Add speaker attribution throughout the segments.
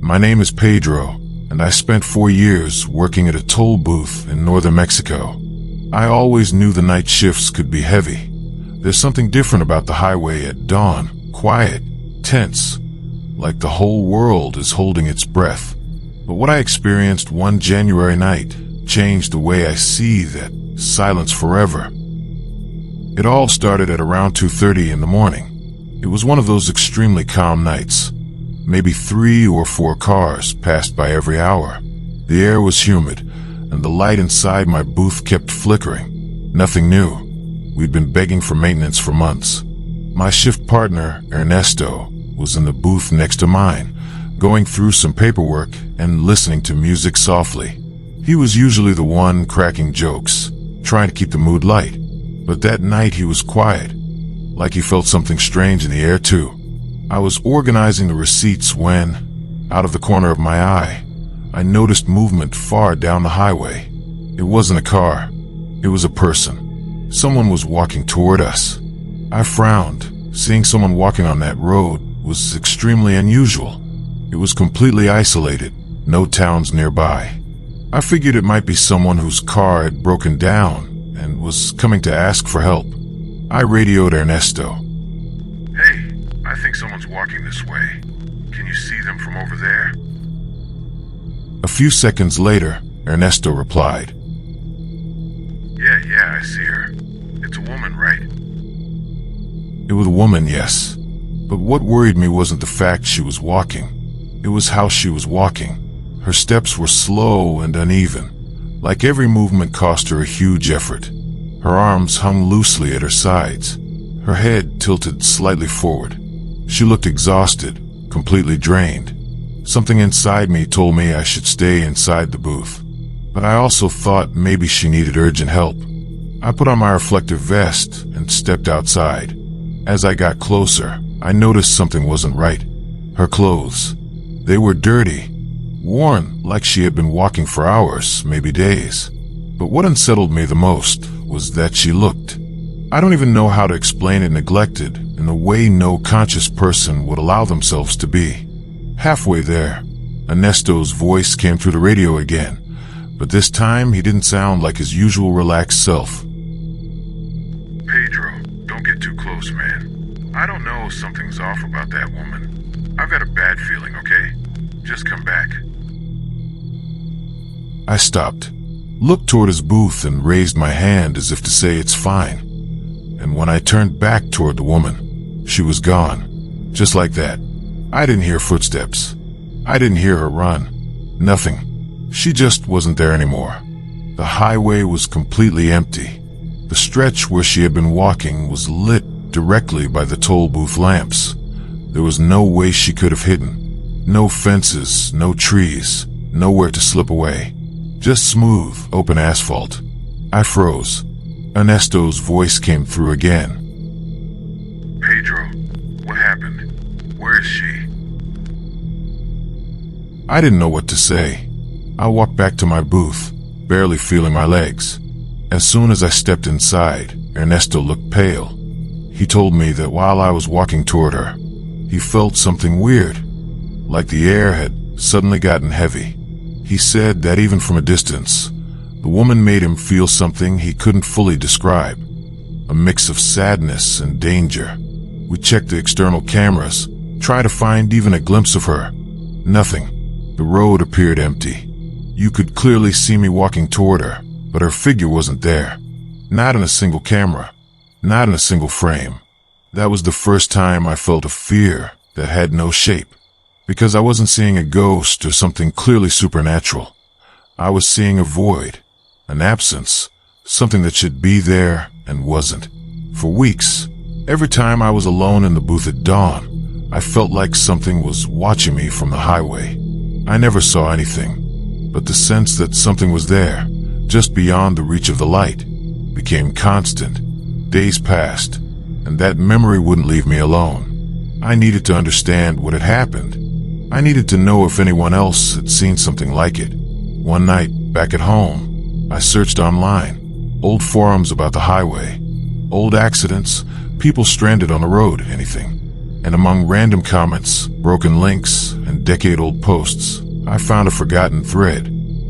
Speaker 1: My name is Pedro, and I spent 4 years working at a toll booth in northern Mexico. I always knew the night shifts could be heavy. There's something different about the highway at dawn, quiet, tense, like the whole world is holding its breath. But what I experienced one January night changed the way I see that silence forever. It all started at around 2:30 in the morning. It was one of those extremely calm nights. Maybe 3 or 4 cars passed by every hour. The air was humid, and the light inside my booth kept flickering. Nothing new. We'd been begging for maintenance for months. My shift partner, Ernesto, was in the booth next to mine, going through some paperwork and listening to music softly. He was usually the one cracking jokes, trying to keep the mood light. But that night he was quiet, like he felt something strange in the air too. I was organizing the receipts when, out of the corner of my eye, I noticed movement far down the highway. It wasn't a car. It was a person. Someone was walking toward us. I frowned. Seeing someone walking on that road was extremely unusual. It was completely isolated, no towns nearby. I figured it might be someone whose car had broken down and was coming to ask for help. I radioed Ernesto. "Hey, I think someone's walking this way. Can you see them from over there?" A few seconds later, Ernesto replied, Yeah, I see her. It's a woman, right?" It was a woman, yes. But what worried me wasn't the fact she was walking. It was how she was walking. Her steps were slow and uneven, like every movement cost her a huge effort. Her arms hung loosely at her sides, her head tilted slightly forward. She looked exhausted, completely drained. Something inside me told me I should stay inside the booth, but I also thought maybe she needed urgent help. I put on my reflective vest and stepped outside. As I got closer, I noticed something wasn't right. Her clothes. They were dirty, worn like she had been walking for hours, maybe days. But what unsettled me the most was that she looked, I don't even know how to explain it, neglected in the way no conscious person would allow themselves to be. Halfway there, Ernesto's voice came through the radio again, but this time he didn't sound like his usual relaxed self. "Pedro, don't get too close, man. I don't know if something's off about that woman. I've got a bad feeling, okay? Just come back." I stopped, looked toward his booth and raised my hand as if to say it's fine. And when I turned back toward the woman, she was gone. Just like that. I didn't hear footsteps. I didn't hear her run. Nothing. She just wasn't there anymore. The highway was completely empty. The stretch where she had been walking was lit directly by the toll booth lamps. There was no way she could have hidden. No fences, no trees, nowhere to slip away. Just smooth, open asphalt. I froze. Ernesto's voice came through again. "Pedro, what happened? Where is she?" I didn't know what to say. I walked back to my booth, barely feeling my legs. As soon as I stepped inside, Ernesto looked pale. He told me that while I was walking toward her, he felt something weird, like the air had suddenly gotten heavy. He said that even from a distance, the woman made him feel something he couldn't fully describe, a mix of sadness and danger. We checked the external cameras, tried to find even a glimpse of her. Nothing. The road appeared empty. You could clearly see me walking toward her, but her figure wasn't there. Not in a single camera. Not in a single frame. That was the first time I felt a fear that had no shape. Because I wasn't seeing a ghost or something clearly supernatural. I was seeing a void, an absence, something that should be there and wasn't. For weeks, every time I was alone in the booth at dawn, I felt like something was watching me from the highway. I never saw anything, but the sense that something was there, just beyond the reach of the light, became constant. Days passed, and that memory wouldn't leave me alone. I needed to understand what had happened. I needed to know if anyone else had seen something like it. One night, back at home, I searched online, old forums about the highway, old accidents, people stranded on the road, anything. And among random comments, broken links, and decade-old posts, I found a forgotten thread.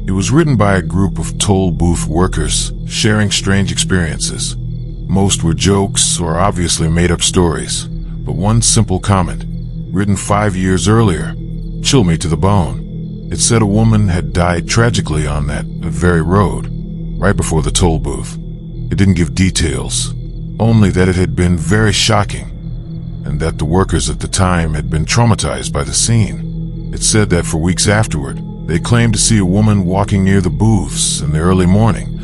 Speaker 1: It was written by a group of toll booth workers sharing strange experiences. Most were jokes or obviously made-up stories, but one simple comment, written 5 years earlier, chilled me to the bone. It said a woman had died tragically on that very road, right before the toll booth. It didn't give details, only that it had been very shocking, and that the workers at the time had been traumatized by the scene. It said that for weeks afterward, they claimed to see a woman walking near the booths in the early morning,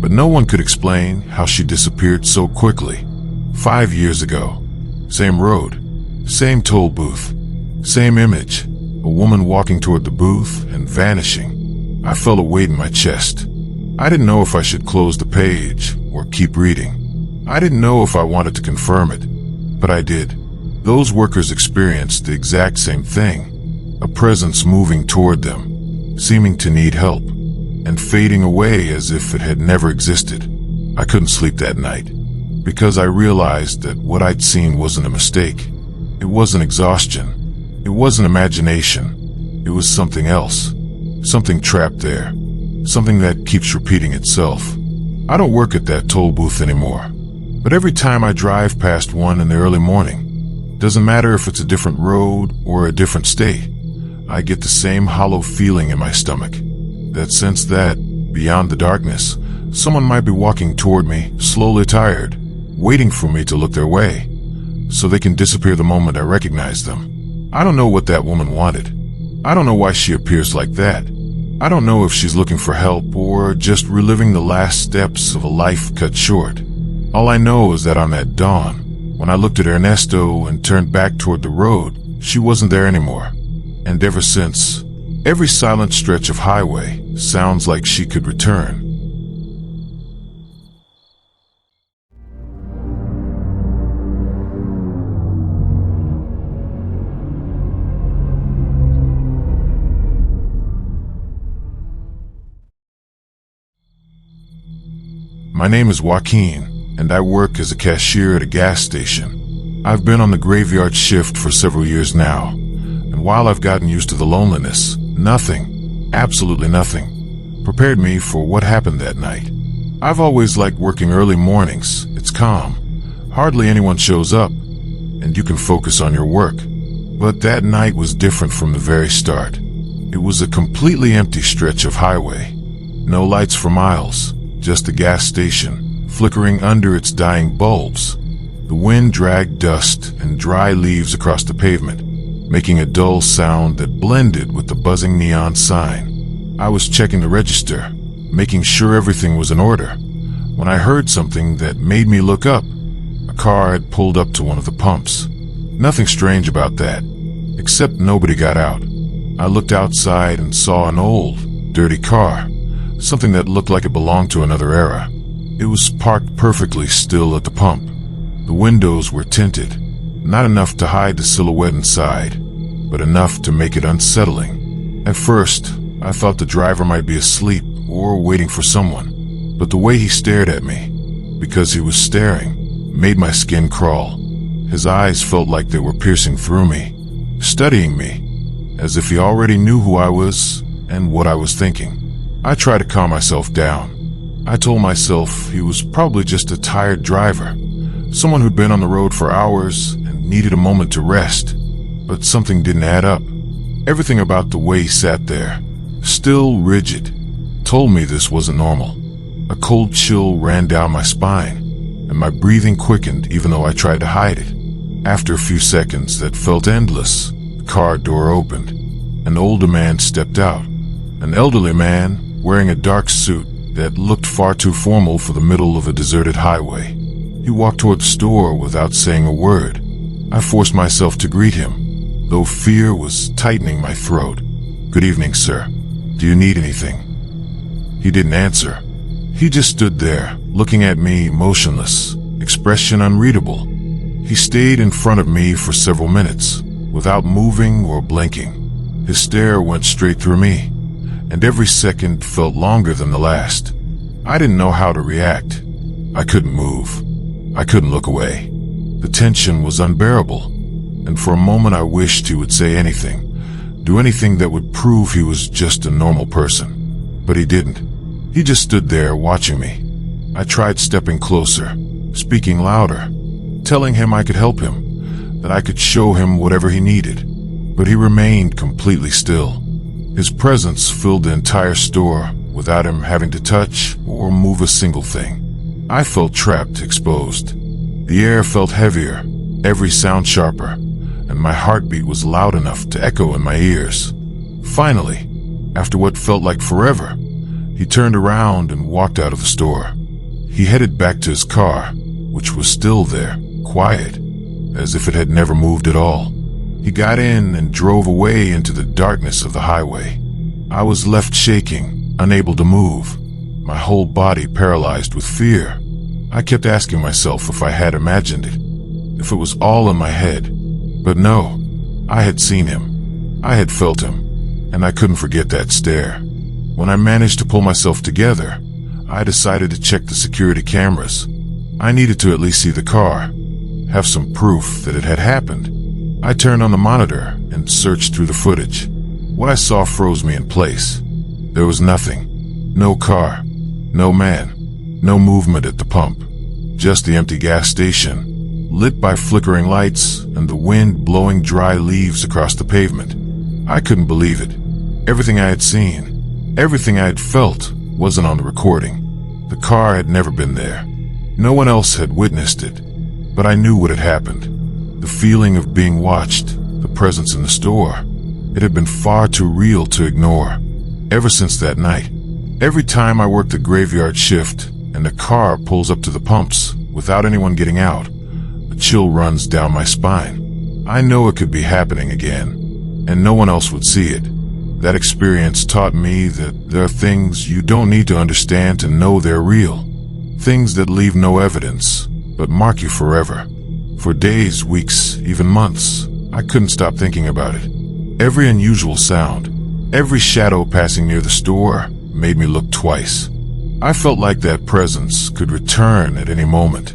Speaker 1: but no one could explain how she disappeared so quickly. 5 years ago, same road, same toll booth, same image, a woman walking toward the booth and vanishing. I felt a weight in my chest. I didn't know if I should close the page or keep reading. I didn't know if I wanted to confirm it, but I did. Those workers experienced the exact same thing, a presence moving toward them, seeming to need help, and fading away as if it had never existed. I couldn't sleep that night, because I realized that what I'd seen wasn't a mistake. It wasn't exhaustion. It wasn't imagination. It was something else. Something trapped there. Something that keeps repeating itself. I don't work at that toll booth anymore, but every time I drive past one in the early morning, doesn't matter if it's a different road or a different state, I get the same hollow feeling in my stomach. That sense that, beyond the darkness, someone might be walking toward me, slowly tired, waiting for me to look their way, so they can disappear the moment I recognize them. I don't know what that woman wanted. I don't know why she appears like that. I don't know if she's looking for help or just reliving the last steps of a life cut short. All I know is that on that dawn, when I looked at Ernesto and turned back toward the road, she wasn't there anymore. And ever since, every silent stretch of highway sounds like she could return. My name is Joaquin, and I work as a cashier at a gas station. I've been on the graveyard shift for several years now, and while I've gotten used to the loneliness, nothing, absolutely nothing, prepared me for what happened that night. I've always liked working early mornings. It's calm. Hardly anyone shows up, and you can focus on your work. But that night was different from the very start. It was a completely empty stretch of highway. No lights for miles. Just a gas station, flickering under its dying bulbs. The wind dragged dust and dry leaves across the pavement, making a dull sound that blended with the buzzing neon sign. I was checking the register, making sure everything was in order, when I heard something that made me look up. A car had pulled up to one of the pumps. Nothing strange about that, except nobody got out. I looked outside and saw an old, dirty car. Something that looked like it belonged to another era. It was parked perfectly still at the pump. The windows were tinted, not enough to hide the silhouette inside, but enough to make it unsettling. At first, I thought the driver might be asleep or waiting for someone, but the way he stared at me, because he was staring, made my skin crawl. His eyes felt like they were piercing through me, studying me, as if he already knew who I was and what I was thinking. I tried to calm myself down. I told myself he was probably just a tired driver, someone who'd been on the road for hours and needed a moment to rest. But something didn't add up. Everything about the way he sat there, still rigid, told me this wasn't normal. A cold chill ran down my spine, and my breathing quickened even though I tried to hide it. After a few seconds that felt endless, the car door opened. An older man stepped out. An elderly man wearing a dark suit that looked far too formal for the middle of a deserted highway. He walked toward the store without saying a word. I forced myself to greet him, though fear was tightening my throat. "Good evening, sir. Do you need anything?" He didn't answer. He just stood there, looking at me motionless, expression unreadable. He stayed in front of me for several minutes, without moving or blinking. His stare went straight through me, and every second felt longer than the last. I didn't know how to react. I couldn't move. I couldn't look away. The tension was unbearable, and for a moment I wished he would say anything. do anything that would prove he was just a normal person. But he didn't. He just stood there watching me. I tried stepping closer, speaking louder, telling him I could help him, that I could show him whatever he needed. But he remained completely still. His presence filled the entire store without him having to touch or move a single thing. I felt trapped, exposed. The air felt heavier, every sound sharper, and my heartbeat was loud enough to echo in my ears. Finally, after what felt like forever, he turned around and walked out of the store. He headed back to his car, which was still there, quiet, as if it had never moved at all. He got in and drove away into the darkness of the highway. I was left shaking, unable to move, my whole body paralyzed with fear. I kept asking myself if I had imagined it, if it was all in my head. But no, I had seen him. I had felt him, and I couldn't forget that stare. When I managed to pull myself together, I decided to check the security cameras. I needed to at least see the car, have some proof that it had happened. I turned on the monitor and searched through the footage. What I saw froze me in place. There was nothing. No car. No man. No movement at the pump. Just the empty gas station, lit by flickering lights and the wind blowing dry leaves across the pavement. I couldn't believe it. Everything I had seen, everything I had felt, wasn't on the recording. The car had never been there. No one else had witnessed it. But I knew what had happened. The feeling of being watched, the presence in the store, it had been far too real to ignore. Ever since that night, every time I work the graveyard shift and a car pulls up to the pumps without anyone getting out, a chill runs down my spine. I know it could be happening again, and no one else would see it. That experience taught me that there are things you don't need to understand to know they're real. Things that leave no evidence, but mark you forever. For days, weeks, even months, I couldn't stop thinking about it. Every unusual sound, every shadow passing near the store made me look twice. I felt like that presence could return at any moment,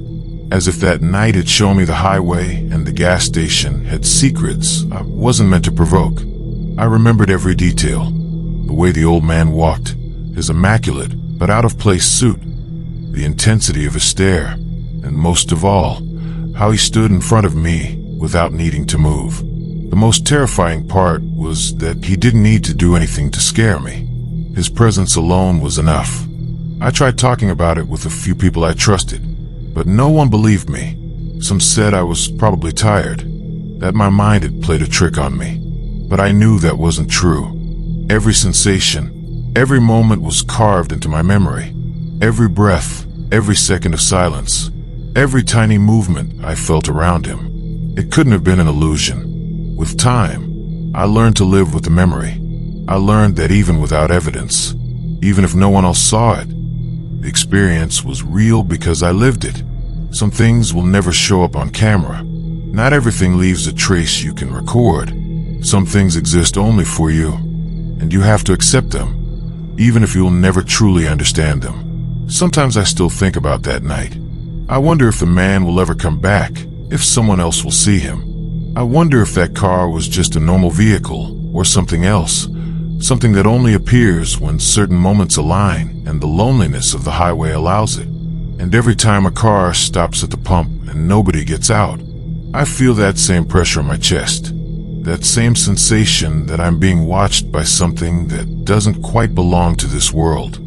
Speaker 1: as if that night had shown me the highway and the gas station had secrets I wasn't meant to provoke. I remembered every detail, the way the old man walked, his immaculate but out-of-place suit, the intensity of his stare, and most of all, how he stood in front of me without needing to move. The most terrifying part was that he didn't need to do anything to scare me. His presence alone was enough. I tried talking about it with a few people I trusted, but no one believed me. Some said I was probably tired, that my mind had played a trick on me. But I knew that wasn't true. Every sensation, every moment was carved into my memory. Every breath, every second of silence, every tiny movement I felt around him. It couldn't have been an illusion. With time, I learned to live with the memory. I learned that even without evidence, even if no one else saw it, the experience was real because I lived it. Some things will never show up on camera. Not everything leaves a trace you can record. Some things exist only for you, and you have to accept them, even if you'll never truly understand them. Sometimes I still think about that night. I wonder if the man will ever come back, if someone else will see him. I wonder if that car was just a normal vehicle, or something else, something that only appears when certain moments align and the loneliness of the highway allows it. And every time a car stops at the pump and nobody gets out, I feel that same pressure in my chest, that same sensation that I'm being watched by something that doesn't quite belong to this world.